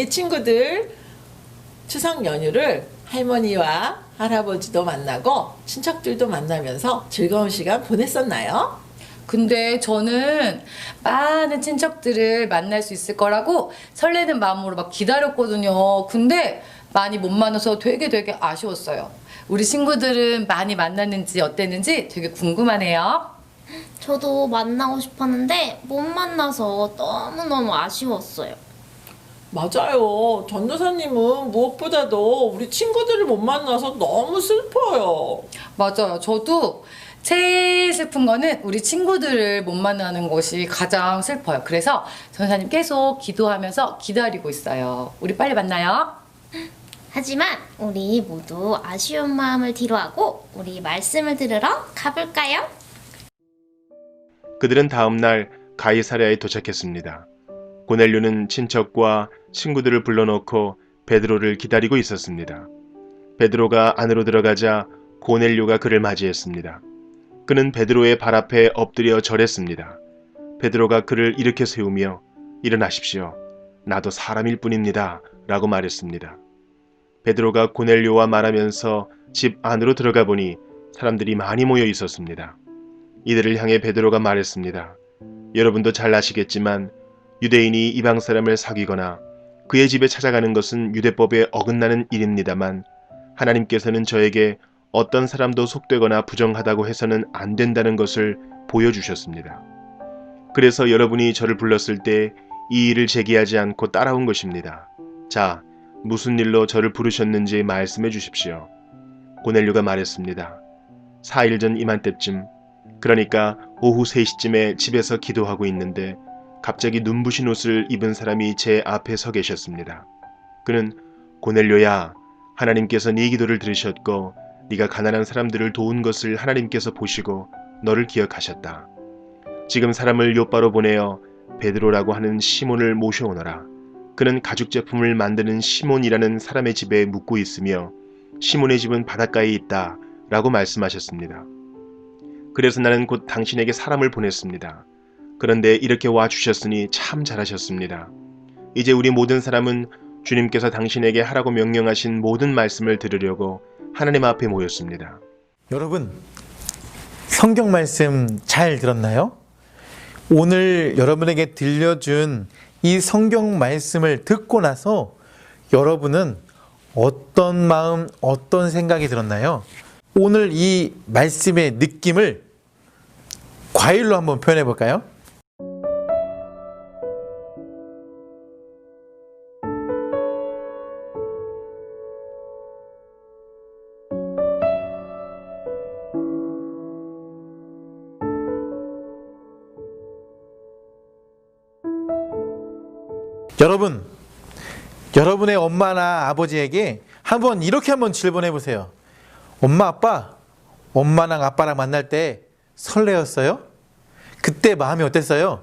우리 친구들 추석 연휴를 할머니와 할아버지도 만나고 친척들도 만나면서 즐거운 시간 보냈었나요? 근데 저는 많은 친척들을 만날 수 있을 거라고 설레는 마음으로 막 기다렸거든요. 근데 많이 못 만나서 되게 아쉬웠어요. 우리 친구들은 많이 만났는지 어땠는지 되게 궁금하네요. 저도 만나고 싶었는데 못 만나서 너무너무 아쉬웠어요. 맞아요. 전도사님은 무엇보다도 우리 친구들을 못 만나서 너무 슬퍼요. 맞아요. 저도 제일 슬픈 거는 우리 친구들을 못 만나는 것이 가장 슬퍼요. 그래서 전사님 계속 기도하면서 기다리고 있어요. 우리 빨리 만나요. 하지만 우리 모두 아쉬운 마음을 뒤로하고 우리 말씀을 들으러 가볼까요? 그들은 다음 날 가이사랴에 도착했습니다. 고넬료는 친척과 친구들을 불러놓고 베드로를 기다리고 있었습니다. 베드로가 안으로 들어가자 고넬료가 그를 맞이했습니다. 그는 베드로의 발 앞에 엎드려 절했습니다. 베드로가 그를 일으켜 세우며 일어나십시오. 나도 사람일 뿐입니다. 라고 말했습니다. 베드로가 고넬료와 말하면서 집 안으로 들어가 보니 사람들이 많이 모여 있었습니다. 이들을 향해 베드로가 말했습니다. 여러분도 잘 아시겠지만 유대인이 이방 사람을 사귀거나 그의 집에 찾아가는 것은 유대법에 어긋나는 일입니다만 하나님께서는 저에게 어떤 사람도 속되거나 부정하다고 해서는 안 된다는 것을 보여주셨습니다. 그래서 여러분이 저를 불렀을 때 이 일을 제기하지 않고 따라온 것입니다. 자, 무슨 일로 저를 부르셨는지 말씀해 주십시오. 고넬료가 말했습니다. 4일 전 이맘때쯤, 그러니까 오후 3시쯤에 집에서 기도하고 있는데 갑자기 눈부신 옷을 입은 사람이 제 앞에 서 계셨습니다. 그는 고넬료야, 하나님께서 네 기도를 들으셨고 네가 가난한 사람들을 도운 것을 하나님께서 보시고 너를 기억하셨다. 지금 사람을 요바로 보내어 베드로라고 하는 시몬을 모셔오너라. 그는 가죽 제품을 만드는 시몬이라는 사람의 집에 묵고 있으며 시몬의 집은 바닷가에 있다 라고 말씀하셨습니다. 그래서 나는 곧 당신에게 사람을 보냈습니다. 그런데 이렇게 와주셨으니 참 잘하셨습니다. 이제 우리 모든 사람은 주님께서 당신에게 하라고 명령하신 모든 말씀을 들으려고 하나님 앞에 모였습니다. 여러분, 성경 말씀 잘 들었나요? 오늘 여러분에게 들려준 이 성경 말씀을 듣고 나서 여러분은 어떤 마음, 어떤 생각이 들었나요? 오늘 이 말씀의 느낌을 과일로 한번 표현해 볼까요? 여러분, 여러분의 엄마나 아버지에게 이렇게 한번 질문해 보세요. 엄마, 아빠, 엄마랑 아빠랑 만날 때 설레었어요? 그때 마음이 어땠어요?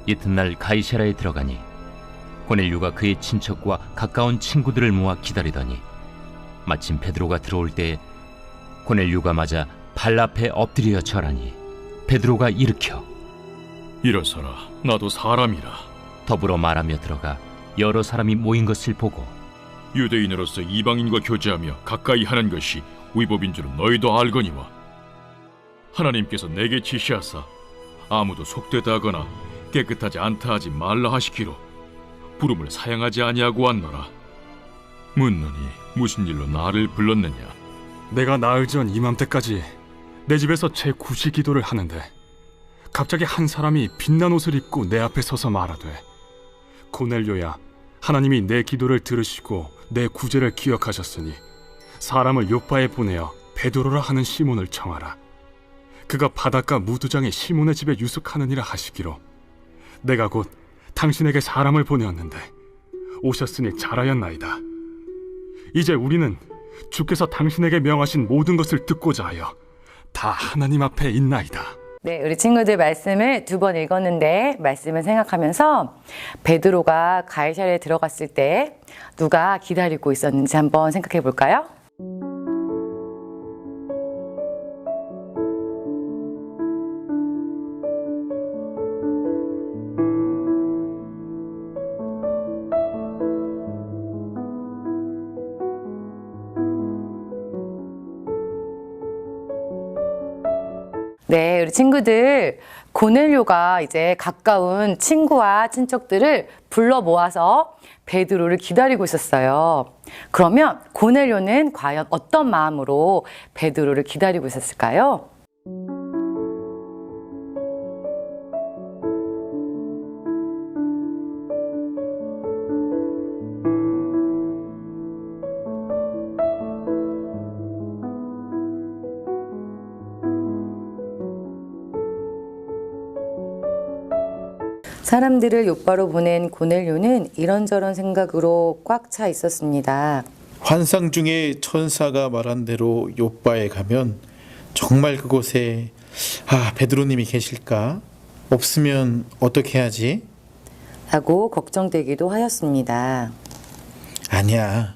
이튿날 가이사랴에 들어가니 고넬료가 그의 친척과 가까운 친구들을 모아 기다리더니 마침 베드로가 들어올 때에 고넬료가 맞아 발 앞에 엎드려 절하니 베드로가 일으켜 일어서라, 나도 사람이라. 더불어 말하며 들어가 여러 사람이 모인 것을 보고 유대인으로서 이방인과 교제하며 가까이 하는 것이 위법인 줄은 너희도 알거니와 하나님께서 내게 지시하사 아무도 속되다 하거나 깨끗하지 않다 하지 말라 하시기로 부름을 사양하지 아니하고 왔노라. 묻노니 무슨 일로 나를 불렀느냐? 내가 나흘 전 이맘때까지 내 집에서 제9시 기도를 하는데 갑자기 한 사람이 빛난 옷을 입고 내 앞에 서서 말하되, 고넬료야, 하나님이 내 기도를 들으시고 내 구제를 기억하셨으니 사람을 요파에 보내어 베드로라 하는 시몬을 청하라. 그가 바닷가 무두장에 시몬의 집에 유숙하느니라 하시기로 내가 곧 당신에게 사람을 보내었는데 오셨으니 잘하였나이다. 이제 우리는 주께서 당신에게 명하신 모든 것을 듣고자 하여 다 하나님 앞에 있나이다. 네, 우리 친구들 말씀을 2번 읽었는데 말씀을 생각하면서 베드로가 가이사랴에 들어갔을 때 누가 기다리고 있었는지 한번 생각해 볼까요? 네, 우리 친구들 고넬료가 이제 가까운 친구와 친척들을 불러 모아서 베드로를 기다리고 있었어요. 그러면 고넬료는 과연 어떤 마음으로 베드로를 기다리고 있었을까요? 사람들을 욥바로 보낸 고넬료는 이런저런 생각으로 꽉 차 있었습니다. 환상 중에 천사가 말한 대로 요바에 가면 정말 그곳에 베드로님이 계실까? 없으면 어떻게 하지? 라고 걱정되기도 하였습니다. 아니야.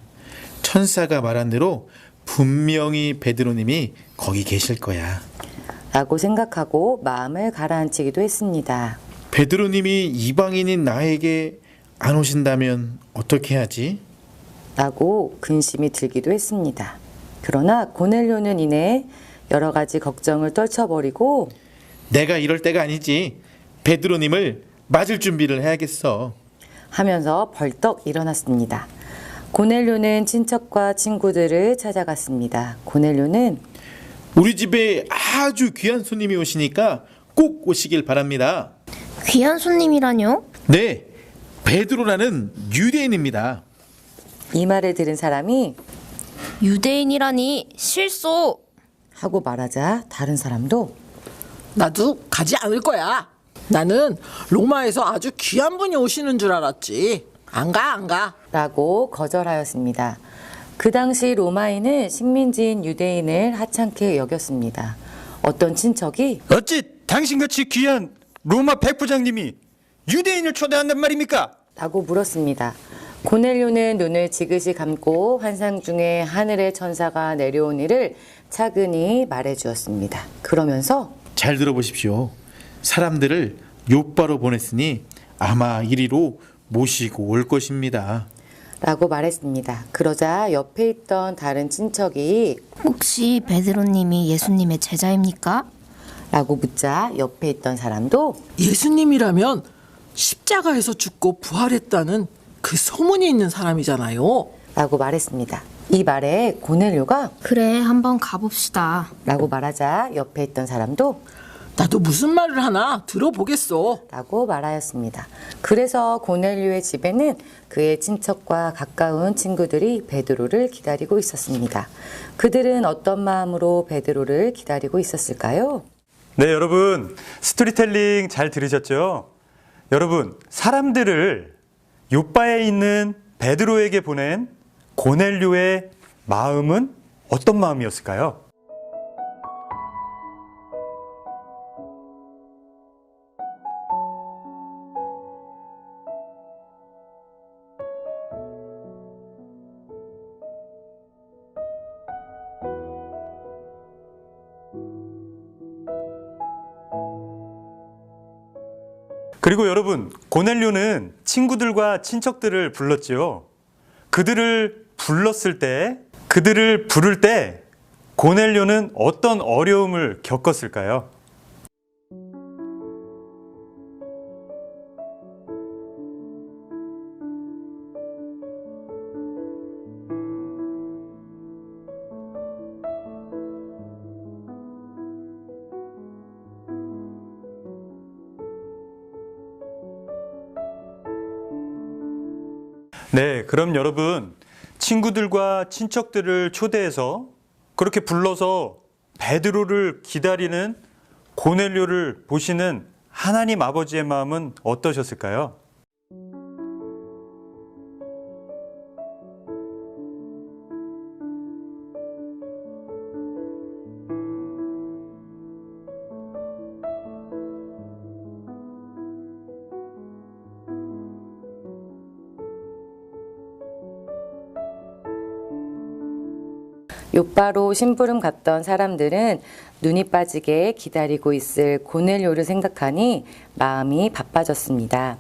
천사가 말한 대로 분명히 베드로님이 거기 계실 거야. 라고 생각하고 마음을 가라앉히기도 했습니다. 베드로님이 이방인인 나에게 안 오신다면 어떻게 하지? 라고 근심이 들기도 했습니다. 그러나 고넬료는 이내 여러 가지 걱정을 떨쳐버리고 내가 이럴 때가 아니지. 베드로님을 맞을 준비를 해야겠어. 하면서 벌떡 일어났습니다. 고넬료는 친척과 친구들을 찾아갔습니다. 고넬료는 우리 집에 아주 귀한 손님이 오시니까 꼭 오시길 바랍니다. 귀한 손님이라뇨? 네, 베드로라는 유대인입니다. 이 말을 들은 사람이 유대인이라니 실소. 하고 말하자 다른 사람도 나도 가지 않을 거야. 나는 로마에서 아주 귀한 분이 오시는 줄 알았지. 안 가. 라고 거절하였습니다. 그 당시 로마인은 식민지인 유대인을 하찮게 여겼습니다. 어떤 친척이 어찌 당신같이 귀한 로마 백부장님이 유대인을 초대한단 말입니까? 라고 물었습니다. 고넬료는 눈을 지그시 감고 환상 중에 하늘의 천사가 내려온 일을 차근히 말해주었습니다. 그러면서 잘 들어보십시오. 사람들을 요바로 보냈으니 아마 이리로 모시고 올 것입니다. 라고 말했습니다. 그러자 옆에 있던 다른 친척이 혹시 베드로님이 예수님의 제자입니까? 라고 묻자 옆에 있던 사람도 예수님이라면 십자가에서 죽고 부활했다는 그 소문이 있는 사람이잖아요. 라고 말했습니다. 이 말에 고넬료가 그래, 한번 가봅시다. 라고 말하자 옆에 있던 사람도 나도 무슨 말을 하나 들어보겠어. 라고 말하였습니다. 그래서 고넬료의 집에는 그의 친척과 가까운 친구들이 베드로를 기다리고 있었습니다. 그들은 어떤 마음으로 베드로를 기다리고 있었을까요? 네, 여러분 스토리텔링 잘 들으셨죠? 여러분, 사람들을 욥바에 있는 베드로에게 보낸 고넬료의 마음은 어떤 마음이었을까요? 그리고 여러분, 고넬료는 친구들과 친척들을 불렀지요. 그들을 부를 때 고넬료는 어떤 어려움을 겪었을까요? 네, 그럼 여러분, 친구들과 친척들을 초대해서 그렇게 불러서 베드로를 기다리는 고넬료를 보시는 하나님 아버지의 마음은 어떠셨을까요? 요바로 심부름 갔던 사람들은 눈이 빠지게 기다리고 있을 고넬료를 생각하니 마음이 바빠졌습니다.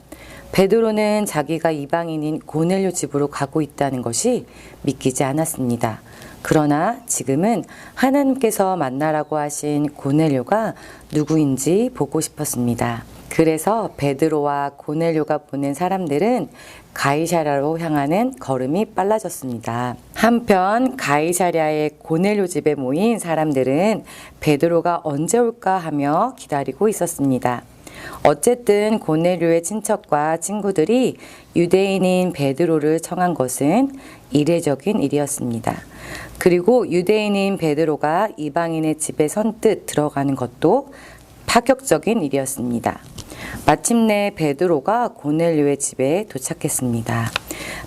베드로는 자기가 이방인인 고넬료 집으로 가고 있다는 것이 믿기지 않았습니다. 그러나 지금은 하나님께서 만나라고 하신 고넬료가 누구인지 보고 싶었습니다. 그래서 베드로와 고넬료가 보낸 사람들은 가이사랴로 향하는 걸음이 빨라졌습니다. 한편 가이사랴의 고넬료 집에 모인 사람들은 베드로가 언제 올까 하며 기다리고 있었습니다. 어쨌든 고넬료의 친척과 친구들이 유대인인 베드로를 청한 것은 이례적인 일이었습니다. 그리고 유대인인 베드로가 이방인의 집에 선뜻 들어가는 것도 파격적인 일이었습니다. 마침내 베드로가 고넬료의 집에 도착했습니다.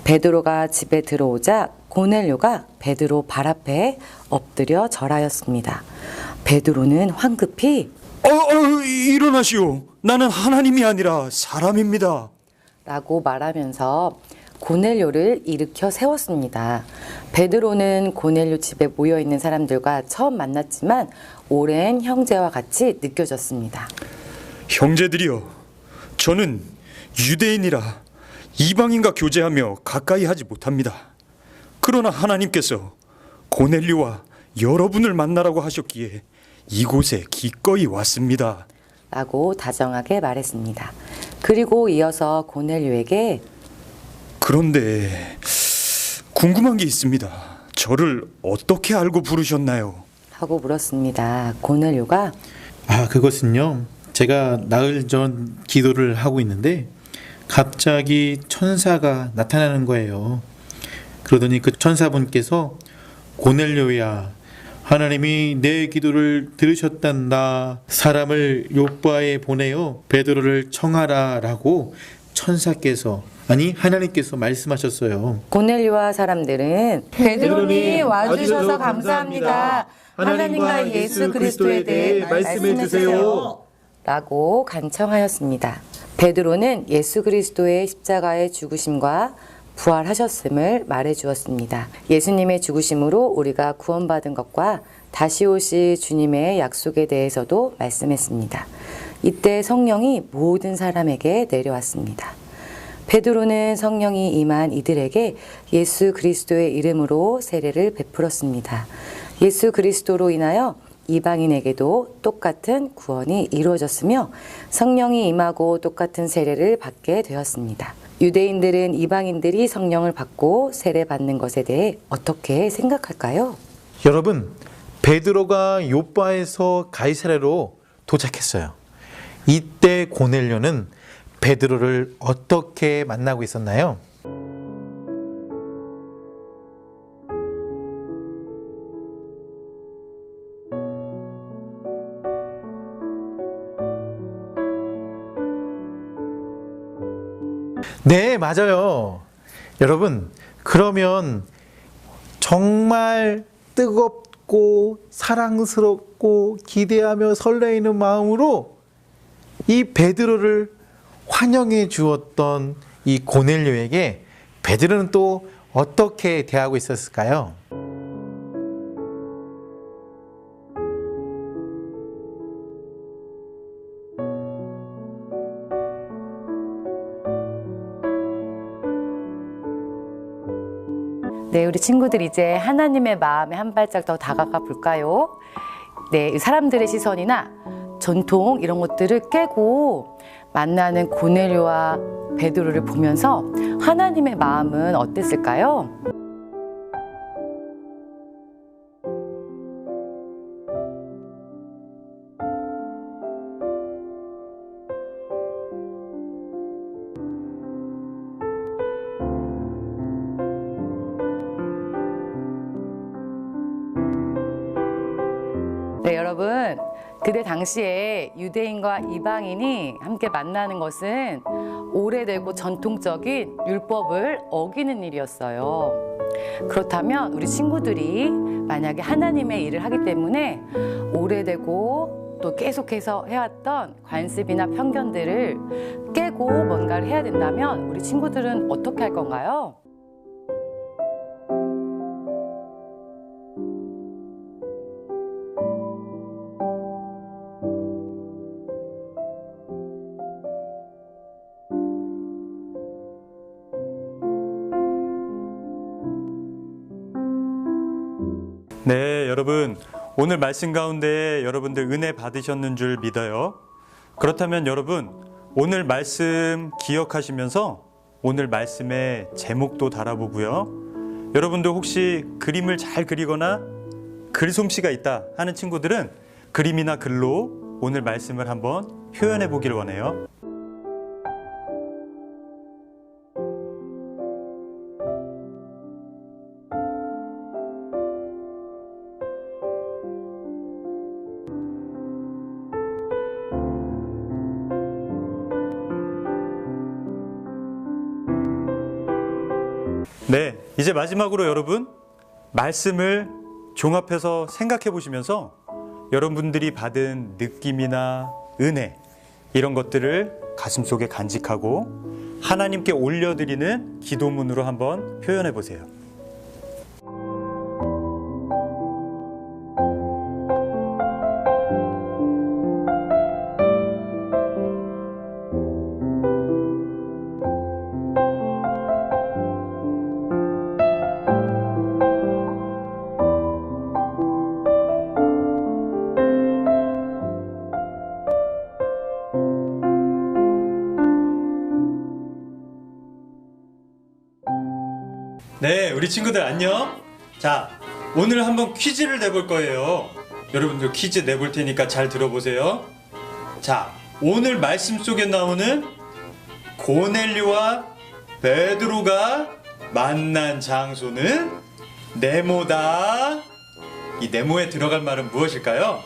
베드로가 집에 들어오자 고넬료가 베드로 발 앞에 엎드려 절하였습니다. 베드로는 황급히 일어나시오. 나는 하나님이 아니라 사람입니다. 라고 말하면서 고넬료를 일으켜 세웠습니다. 베드로는 고넬료 집에 모여있는 사람들과 처음 만났지만 오랜 형제와 같이 느껴졌습니다. 형제들이여, 저는 유대인이라 이방인과 교제하며 가까이 하지 못합니다. 그러나 하나님께서 고넬료와 여러분을 만나라고 하셨기에 이곳에 기꺼이 왔습니다. 라고 다정하게 말했습니다. 그리고 이어서 고넬료에게 그런데 궁금한 게 있습니다. 저를 어떻게 알고 부르셨나요? 하고 물었습니다. 고넬료가 그것은요. 제가 나흘 전 기도를 하고 있는데 갑자기 천사가 나타나는 거예요. 그러더니 그 천사분께서 고넬료야, 하나님이 내 기도를 들으셨단다. 사람을 요바에 보내어 베드로를 청하라 라고 천사께서 하나님께서 말씀하셨어요. 고넬료와 사람들은 베드로님 와주셔서 감사합니다. 하나님과 예수 그리스도에 대해 말씀해 주세요. 라고 간청하였습니다. 베드로는 예수 그리스도의 십자가의 죽으심과 부활하셨음을 말해 주었습니다. 예수님의 죽으심으로 우리가 구원받은 것과 다시 오실 주님의 약속에 대해서도 말씀했습니다. 이때 성령이 모든 사람에게 내려왔습니다. 베드로는 성령이 임한 이들에게 예수 그리스도의 이름으로 세례를 베풀었습니다. 예수 그리스도로 인하여 이방인에게도 똑같은 구원이 이루어졌으며 성령이 임하고 똑같은 세례를 받게 되었습니다. 유대인들은 이방인들이 성령을 받고 세례받는 것에 대해 어떻게 생각할까요? 여러분, 베드로가 요바에서 가이사랴로 도착했어요. 이때 고넬료는 베드로를 어떻게 만나고 있었나요? 네, 맞아요. 여러분, 그러면 정말 뜨겁고 사랑스럽고 기대하며 설레이는 마음으로 이 베드로를 환영해 주었던 이 고넬료에게 베드로는 또 어떻게 대하고 있었을까요? 네, 우리 친구들 이제 하나님의 마음에 한 발짝 더 다가가 볼까요? 네, 사람들의 시선이나 전통 이런 것들을 깨고 만나는 고넬료와 베드로를 보면서 하나님의 마음은 어땠을까요? 네, 여러분, 그때 당시에 유대인과 이방인이 함께 만나는 것은 오래되고 전통적인 율법을 어기는 일이었어요. 그렇다면 우리 친구들이 만약에 하나님의 일을 하기 때문에 오래되고 또 계속해서 해왔던 관습이나 편견들을 깨고 뭔가를 해야 된다면 우리 친구들은 어떻게 할 건가요? 네, 여러분. 오늘 말씀 가운데 여러분들 은혜 받으셨는 줄 믿어요. 그렇다면 여러분, 오늘 말씀 기억하시면서 오늘 말씀의 제목도 달아보고요. 여러분들 혹시 그림을 잘 그리거나 글솜씨가 있다 하는 친구들은 그림이나 글로 오늘 말씀을 한번 표현해 보길 원해요. 네, 이제 마지막으로 여러분 말씀을 종합해서 생각해 보시면서 여러분들이 받은 느낌이나 은혜 이런 것들을 가슴속에 간직하고 하나님께 올려드리는 기도문으로 한번 표현해 보세요. 네, 우리 친구들 안녕. 자, 오늘 한번 퀴즈를 내볼 거예요. 여러분들 퀴즈 내볼 테니까 잘 들어보세요. 자, 오늘 말씀 속에 나오는 고넬료와 베드로가 만난 장소는 네모다. 이 네모에 들어갈 말은 무엇일까요?